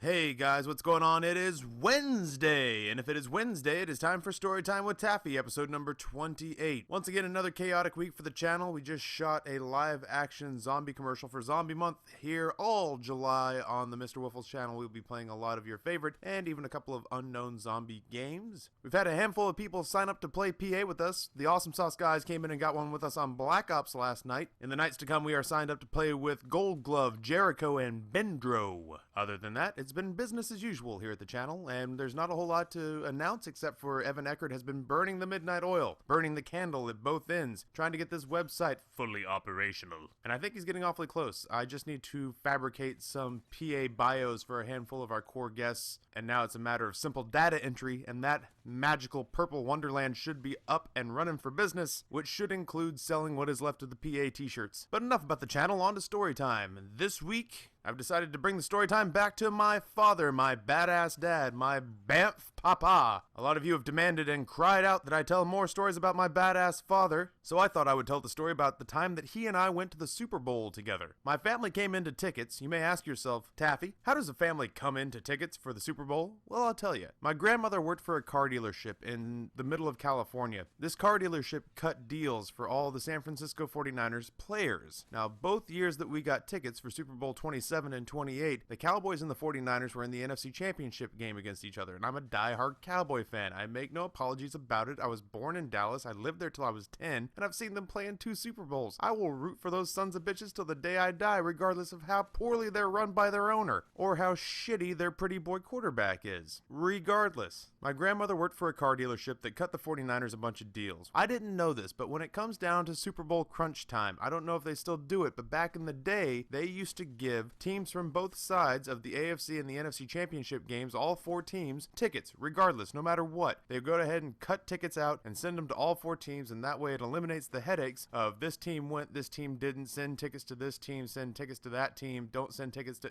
Hey guys, what's going on? It is Wednesday, and if it is Wednesday, it is time for Storytime with Taffy, episode number 28. Once again, another chaotic week for the channel. We just shot a live-action zombie commercial for Zombie Month here all July on the Mr. Wiffles channel. We'll be playing a lot of your favorite, and even a couple of unknown zombie games. We've had a handful of people sign up to play PA with us. The Awesome Sauce guys came in and got one with us on Black Ops last night. In the nights to come, we are signed up to play with Gold Glove, Jericho, and Bendro. Other than that, it's been business as usual here at the channel, and there's not a whole lot to announce except for Evan Eckert has been burning the midnight oil, burning the candle at both ends, trying to get this website fully operational. And I think he's getting awfully close. I just need to fabricate some PA bios for a handful of our core guests, and now it's a matter of simple data entry, and that magical purple wonderland should be up and running for business, which should include selling what is left of the PA t-shirts. But enough about the channel, on to story time. This week, I've decided to bring the story time back to my father, my badass dad, my Banff Papa. A lot of you have demanded and cried out that I tell more stories about my badass father, so I thought I would tell the story about the time that he and I went to the Super Bowl together. My family came into tickets. You may ask yourself, Taffy, how does a family come into tickets for the Super Bowl? Well, I'll tell you. My grandmother worked for a car dealership in the middle of California. This car dealership cut deals for all the San Francisco 49ers players. Now, both years that we got tickets for Super Bowl 27 and 28, the Cowboys and the 49ers were in the NFC Championship game against each other, and I'm a die-hard Cowboy fan. I make no apologies about it. I was born in Dallas, I lived there till I was 10, and I've seen them play in 2 Super Bowls. I will root for those sons of bitches till the day I die, regardless of how poorly they're run by their owner, or how shitty their pretty boy quarterback is. Regardless, my grandmother worked for a car dealership that cut the 49ers a bunch of deals. I didn't know this, but when it comes down to Super Bowl crunch time, I don't know if they still do it, but back in the day, they used to give teams from both sides of the AFC and the NFC Championship games, all 4 teams, tickets, regardless, no matter what. They go ahead and cut tickets out and send them to all 4 teams, and that way it eliminates the headaches of this team went, this team didn't, send tickets to this team, send tickets to that team, don't send tickets to...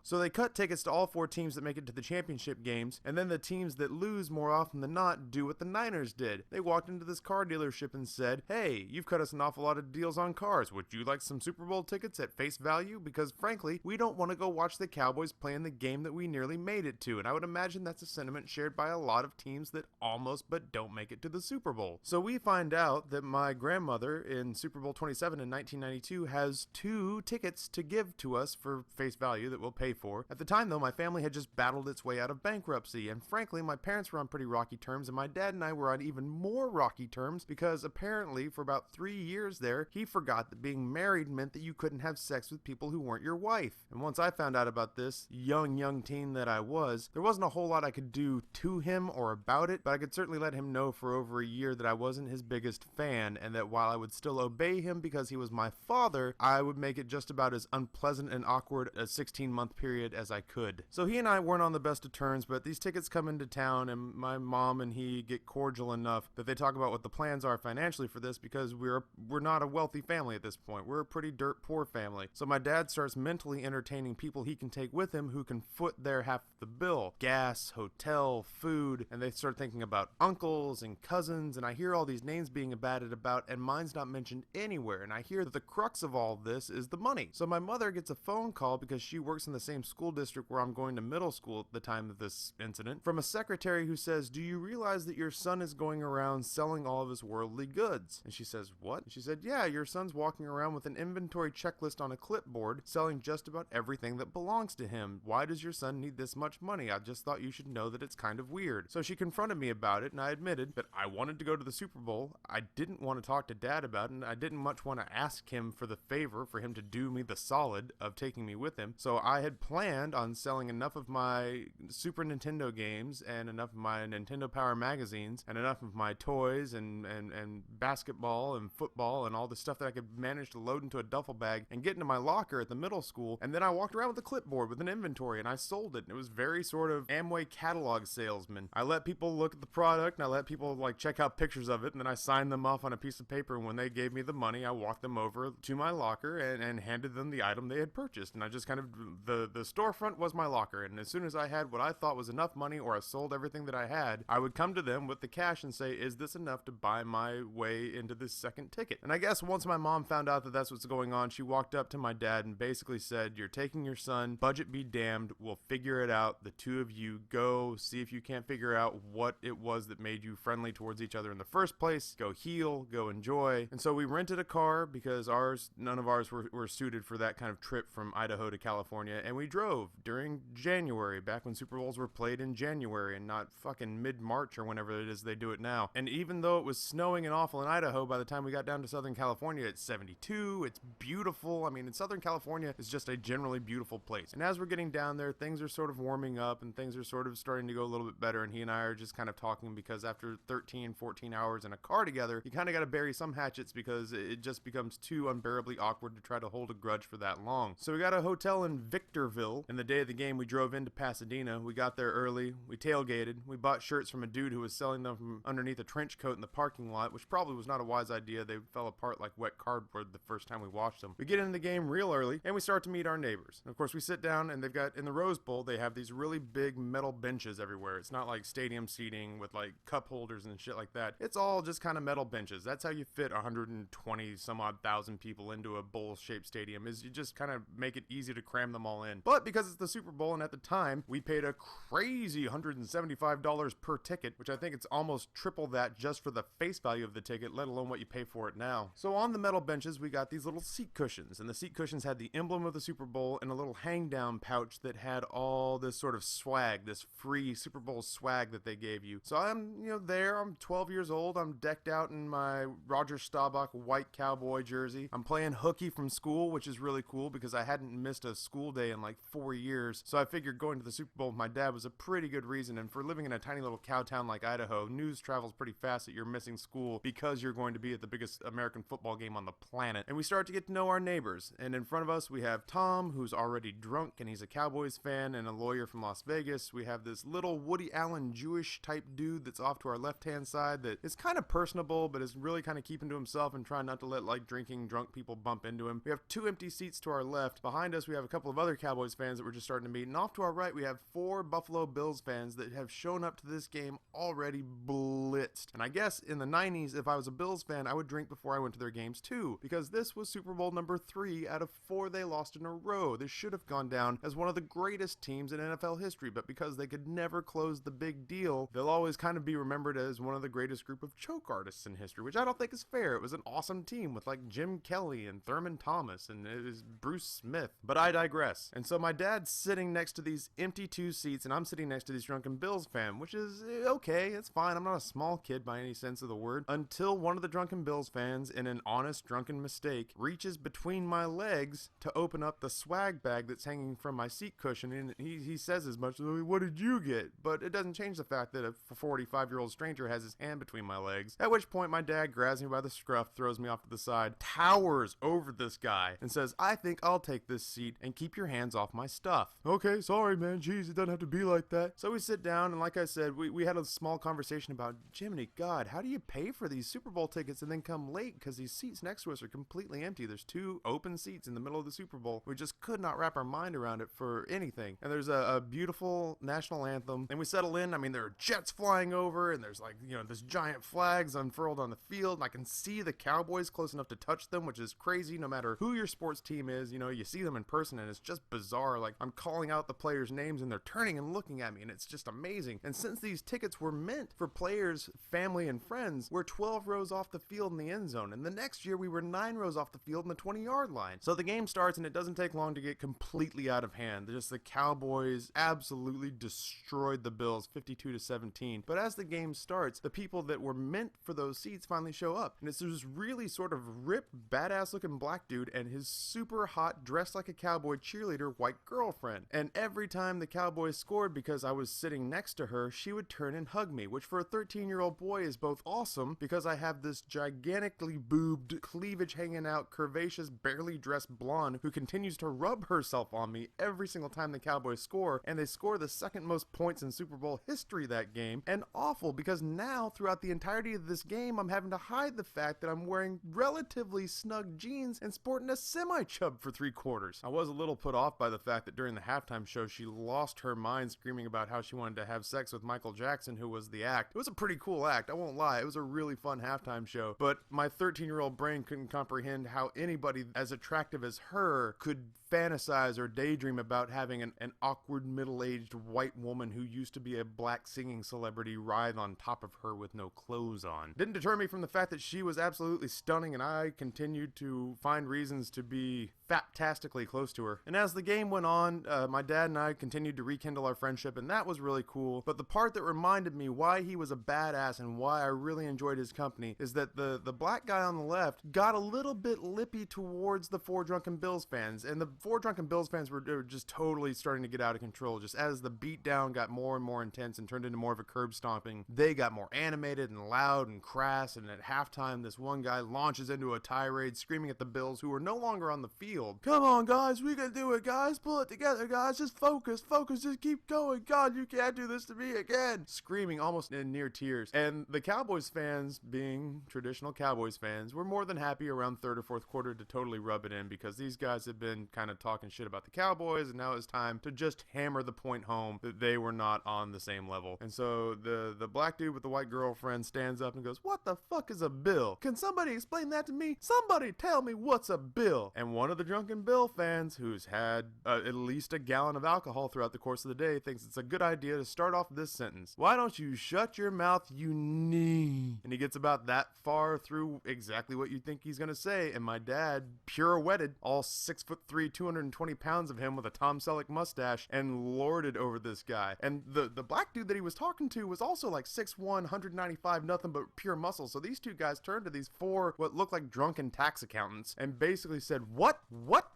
So they cut tickets to all 4 teams that make it to the championship games, and then the teams that lose more often than not do what the Niners did. They walked into this car dealership and said, hey, you've cut us an awful lot of deals on cars. Would you like some Super Bowl tickets at face value? Because frankly, we don't want to go watch the Cowboys play in the game that we nearly made it to, and I would imagine that's a sentiment shared by a lot of teams that almost but don't make it to the Super Bowl. So we find out that my grandmother in Super Bowl 27 in 1992 has 2 tickets to give to us for face value that we'll pay for. At the time though, my family had just battled its way out of bankruptcy, and frankly, my parents were on pretty rocky terms, and my dad and I were on even more rocky terms because apparently for about 3 years there, he forgot that being married meant that you couldn't have sex with people who weren't your wife. And once I found out about this, young teen that I was, there wasn't a whole lot I could do to him or about it, but I could certainly let him know for over a year that I wasn't his biggest fan, and that while I would still obey him because he was my father, I would make it just about as unpleasant and awkward a 16-month period as I could. So he and I weren't on the best of terms, but these tickets come into town, and my mom and he get cordial enough that they talk about what the plans are financially for this, because we're not a wealthy family at this point. We're a pretty dirt poor family. So my dad starts mentally entertaining people he can take with him who can foot their half of the bill. Gas, hotel, food, and they start thinking about uncles and cousins, and I hear all these names being batted about, and mine's not mentioned anywhere, and I hear that the crux of all this is the money. So my mother gets a phone call, because she works in the same school district where I'm going to middle school at the time of this incident, from a secretary who says, do you realize that your son is going around selling all of his worldly goods? And she says, what? And she said, yeah, your son's walking around with an inventory checklist on a clipboard, selling just about everything that belongs to him. Why does your son need this much money? I just thought you should know that it's kind of weird. So she confronted me about it, and I admitted that I wanted to go to the Super Bowl. I didn't want to talk to Dad about it, and I didn't much want to ask him for the favor for him to do me the solid of taking me with him. So I had planned on selling enough of my Super Nintendo games and enough of my Nintendo Power magazines and enough of my toys and basketball and football and all the stuff that I could manage to load into a duffel bag and get into my locker at the middle school. And then I walked around with a clipboard with an inventory, and I sold it. And it was very sort of Amway catalog salesman. I let people look at the product, and I let people like check out pictures of it, and then I signed them off on a piece of paper, and when they gave me the money, I walked them over to my locker and handed them the item they had purchased. And I just kind of, the storefront was my locker, and as soon as I had what I thought was enough money, or I sold everything that I had, I would come to them with the cash and say, is this enough to buy my way into this second ticket? And I guess once my mom found out that that's what's going on, she walked up to my dad and basically basically said, you're taking your son, budget be damned, we'll figure it out. The two of you go, see if you can't figure out what it was that made you friendly towards each other in the first place. Go heal, go enjoy. And so we rented a car because none of ours were suited for that kind of trip from Idaho to California, and we drove during January, back when Super Bowls were played in January and not fucking mid-March or whenever it is they do it now. And even though it was snowing and awful in Idaho, by the time we got down to Southern California, it's 72, it's beautiful. I mean, in Southern California, it's just a generally beautiful place. And as we're getting down there, things are sort of warming up and things are sort of starting to go a little bit better, and he and I are just kind of talking because after 13, 14 hours in a car together, you kind of got to bury some hatchets because it just becomes too unbearably awkward to try to hold a grudge for that long. So we got a hotel in Victorville, and the day of the game we drove into Pasadena. We got there early, we tailgated, we bought shirts from a dude who was selling them from underneath a trench coat in the parking lot, which probably was not a wise idea. They fell apart like wet cardboard the first time we washed them. We get into the game real early, and we start to meet our neighbors. And of course we sit down, and they've got, in the Rose Bowl, they have these really big metal benches everywhere. It's not like stadium seating with like cup holders and shit like that. It's all just kind of metal benches. That's how you fit 120 some odd thousand people into a bowl-shaped stadium, is you just kind of make it easy to cram them all in. But because it's the Super Bowl, and at the time we paid a crazy $175 per ticket, which I think it's almost triple that just for the face value of the ticket, let alone what you pay for it now. So on the metal benches we got these little seat cushions, and the seat cushions had the emblem of the Super Bowl and a little hang down pouch that had all this sort of swag, this free Super Bowl swag that they gave you. So I'm, there, I'm 12 years old, I'm decked out in my Roger Staubach white cowboy jersey. I'm playing hooky from school, which is really cool because I hadn't missed a school day in like 4 years. So I figured going to the Super Bowl with my dad was a pretty good reason. And for living in a tiny little cow town like Idaho, news travels pretty fast that you're missing school because you're going to be at the biggest American football game on the planet. And we start to get to know our neighbors. And in front of us, we have Tom, who's already drunk, and he's a Cowboys fan and a lawyer from Las Vegas. We have this little Woody Allen Jewish type dude that's off to our left-hand side that is kind of personable, but is really kind of keeping to himself and trying not to let like drinking drunk people bump into him. We have 2 empty seats to our left. Behind us, we have a couple of other Cowboys fans that we're just starting to meet. And off to our right, we have 4 Buffalo Bills fans that have shown up to this game already blitzed. And I guess in the 90s, if I was a Bills fan, I would drink before I went to their games too, because this was Super Bowl number 3 out of 4 they lost in a row. This should have gone down as one of the greatest teams in NFL history, but because they could never close the big deal, they'll always kind of be remembered as one of the greatest group of choke artists in history, which I don't think is fair. It was an awesome team with like Jim Kelly and Thurman Thomas, and it was Bruce Smith. But I digress. And so my dad's sitting next to these empty 2 seats, and I'm sitting next to these drunken Bills fan, which is okay, it's fine. I'm not a small kid by any sense of the word, until one of the drunken Bills fans, in an honest drunken mistake, reaches between my legs to open up the swag bag that's hanging from my seat cushion, and he says as much, what did you get? But it doesn't change the fact that a 45-year-old stranger has his hand between my legs, at which point my dad grabs me by the scruff, throws me off to the side, towers over this guy, and says, I think I'll take this seat and keep your hands off my stuff. Okay, sorry man, jeez, it doesn't have to be like that. So we sit down, and like I said, we had a small conversation about, Jiminy God, how do you pay for these Super Bowl tickets and then come late because these seats next to us are completely empty? There's 2 open seats in the middle of the Super Bowl. We just could not wrap our mind around it for anything. And there's a beautiful national anthem, and we settle in. I mean, there are jets flying over, and there's like, this giant flags unfurled on the field, and I can see the Cowboys close enough to touch them, which is crazy. No matter who your sports team is, you see them in person, and it's just bizarre. Like, I'm calling out the players' names, and they're turning and looking at me, and it's just amazing. And since these tickets were meant for players, family, and friends, we're 12 rows off the field in the end zone, and the next year we were 9 rows off the field in the 20-yard line. So the game starts, and it doesn't take long to get completely out of hand. Just the Cowboys absolutely destroyed the Bills 52-17. But as the game starts, the people that were meant for those seats finally show up, and it's this really sort of ripped, badass looking black dude and his super hot, dressed like a cowboy cheerleader white girlfriend. And every time the Cowboys scored, because I was sitting next to her, she would turn and hug me, which for a 13-year-old boy is both awesome because I have this gigantically boobed, cleavage hanging out, curvaceous, barely dressed blonde who continues to rub herself on me every single time the Cowboys score, and they score the second most points in Super Bowl history that game. And awful because now throughout the entirety of this game I'm having to hide the fact that I'm wearing relatively snug jeans and sporting a semi-chub for 3/4. I was a little put off by the fact that during the halftime show she lost her mind screaming about how she wanted to have sex with Michael Jackson, who was the act. It was a pretty cool act, I won't lie. It was a really fun halftime show, but my 13-year-old brain couldn't comprehend how anybody as attractive as her could fantasize or daydream about having an awkward middle-aged white woman who used to be a black singing celebrity writhe on top of her with no clothes on. Didn't deter me from the fact that she was absolutely stunning, and I continued to find reasons to be fantastically close to her. And as the game went on, my dad and I continued to rekindle our friendship, and that was really cool. But the part that reminded me why he was a badass and why I really enjoyed his company is that the black guy on the left got a little bit lippy towards the Four Drunken Bills fans, and the Four Drunken Bills fans were just totally starting to get out of control. Just as the beatdown got more and more intense and turned into more of a curb stomping, they got more animated and loud and crass, and at halftime this one guy launches into a tirade screaming at the Bills, who were no longer on the field. Come on guys, we can do it guys, pull it together guys, just focus, just keep going, God, you can't do this to me again, screaming almost in near tears. And the Cowboys fans, being traditional Cowboys fans, were more than happy around third or fourth quarter to totally rub it in, because these guys had been kind of talking shit about the Cowboys, and now it's time to just hammer the point home that they were not on the same level. And so the black dude with the white girlfriend stands up and goes, "What the fuck is a bill? Can somebody explain that to me? Somebody tell me what's a bill." And one of the Drunken Bill fans, who's had at least a gallon of alcohol throughout the course of the day, thinks it's a good idea to start off this sentence: "Why don't you shut your mouth, you knee?" And he gets about that far through exactly what you think he's gonna say, and my dad pirouetted, all 6'3", 220 pounds of him with a Tom Selleck mustache, and lorded over this guy. And the black dude that he was talking to was also like 6'1", 195, nothing but pure muscle. So these two guys turned to these four what looked like drunken tax accountants and basically said, What?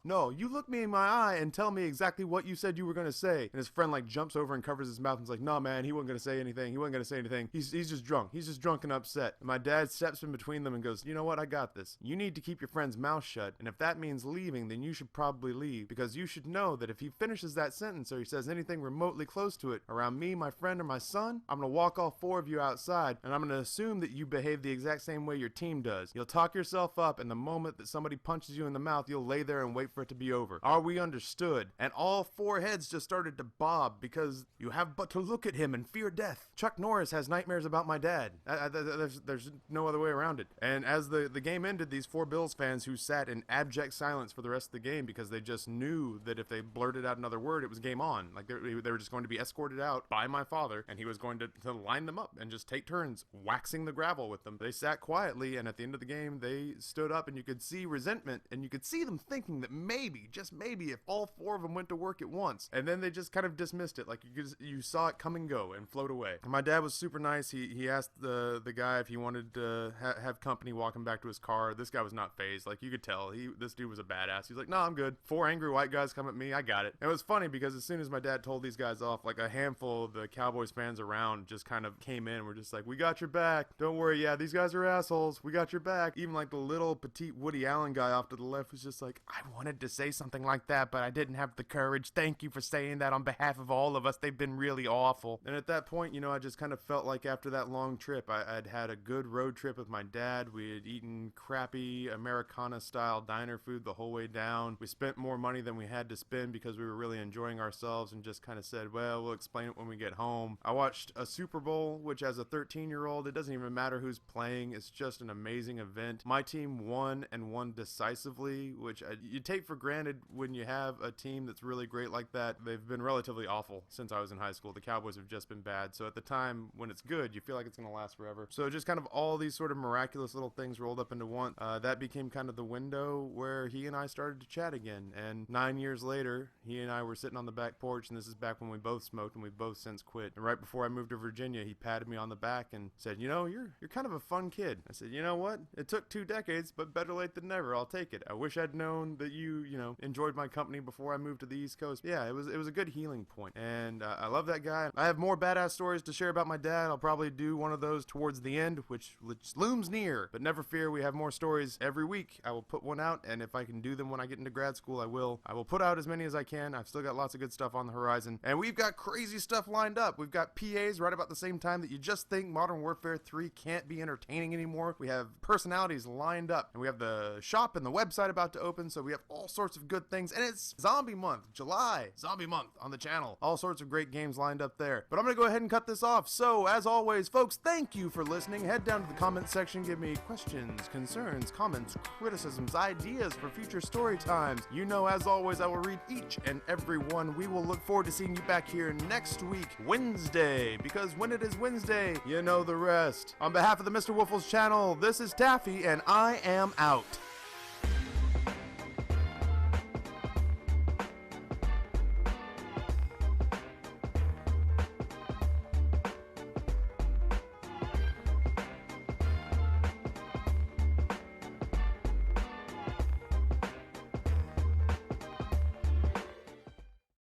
No, you look me in my eye and tell me exactly what you said you were gonna say." And his friend like jumps over and covers his mouth and's like, "No man, he wasn't gonna say anything. He's just drunk. He's just drunk and upset." And my dad steps in between them and goes, "You know what? I got this. You need to keep your friend's mouth shut. And if that means leaving, then you should probably leave. Because you should know that if he finishes that sentence or he says anything remotely close to it around me, my friend, or my son, I'm gonna walk all four of you outside and I'm gonna assume that you behave the exact same way your team does. You'll talk yourself up, and the moment that somebody punches you in the mouth, you'll lay there and wait for it to be over. Are we understood?" And all four heads just started to bob, because you have but to look at him and fear death. Chuck Norris has nightmares about my dad. There's no other way around it. And as the game ended, these four Bills fans who sat in abject silence for the rest of the game, because they just knew that if they blurted out another word, it was game on. Like they were just going to be escorted out by my father, and he was going to line them up and just take turns waxing the gravel with them. They sat quietly, and at the end of the game, they stood up, and you could see resentment, and you could see them thinking that maybe, just maybe, if all four of them went to work at once. And then they just kind of dismissed it. Like you saw it come and go and float away. And my dad was super nice. He asked the guy if he wanted to have company walking back to his car. This guy was not fazed. Like you could tell this dude was a badass. He's like, "No, I'm good. Four angry white guys come at me. I got it." And it was funny because as soon as my dad told these guys off, like a handful of the Cowboys fans around just kind of came in. We're just like, "We got your back. Don't worry. Yeah, these guys are assholes. We got your back." Even like the little petite Woody Allen guy off to the left was just like, "I wanted to say something like that, but I didn't have the courage. Thank you for saying that on behalf of all of us. They've been really awful." And at that point, I just kind of felt like after that long trip, I'd had a good road trip with my dad. We had eaten crappy Americana-style diner food the whole way down. We spent more money than we had to spend because we were really enjoying ourselves, and just kind of said, well, we'll explain it when we get home. I watched a Super Bowl, which as a 13-year-old, it doesn't even matter who's playing. It's just an amazing event. My team won, and won decisively, which you take for granted when you have a team that's really great like that. They've been relatively awful since I was in high school. The Cowboys have just been bad. So at the time when it's good, you feel like it's going to last forever. So just kind of all these sort of miraculous little things rolled up into one. That became kind of the window where he and I started to chat again. And 9 years later, he and I were sitting on the back porch, and this is back when we both smoked, and we both since quit. And right before I moved to Virginia, he patted me on the back and said, "You're kind of a fun kid." I said, "You know what? It took 2 decades, but better late than never. I'll take it. I wish I'd known that you enjoyed my company before I moved to the East Coast." Yeah, it was a good healing point. And I love that guy. I have more badass stories to share about my dad. I'll probably do one of those towards the end, which looms near. But never fear, we have more stories every week. I will put one out, and if I can do them when I get into grad school, I will. I will put out as many as I can. I've still got lots of good stuff on the horizon. And we've got crazy stuff lined up. We've got PAs right about the same time that you just think Modern Warfare 3 can't be entertaining anymore. We have personalities lined up, and we have the shop and the website about to open, so we have all sorts of good things. And it's Zombie Month, July, Zombie Month on the channel. All sorts of great games lined up there. But I'm going to go ahead and cut this off. So, as always, folks, thank you for listening. Head down to the comment section, give me questions, concerns, comments, criticisms, ideas for future story times. You know, as always, I will read each and every one. We will look forward to seeing you back here next week, Wednesday, because when it is Wednesday, you know the rest. On behalf of the Mr. Woofles channel, this is Taffy, and I am out.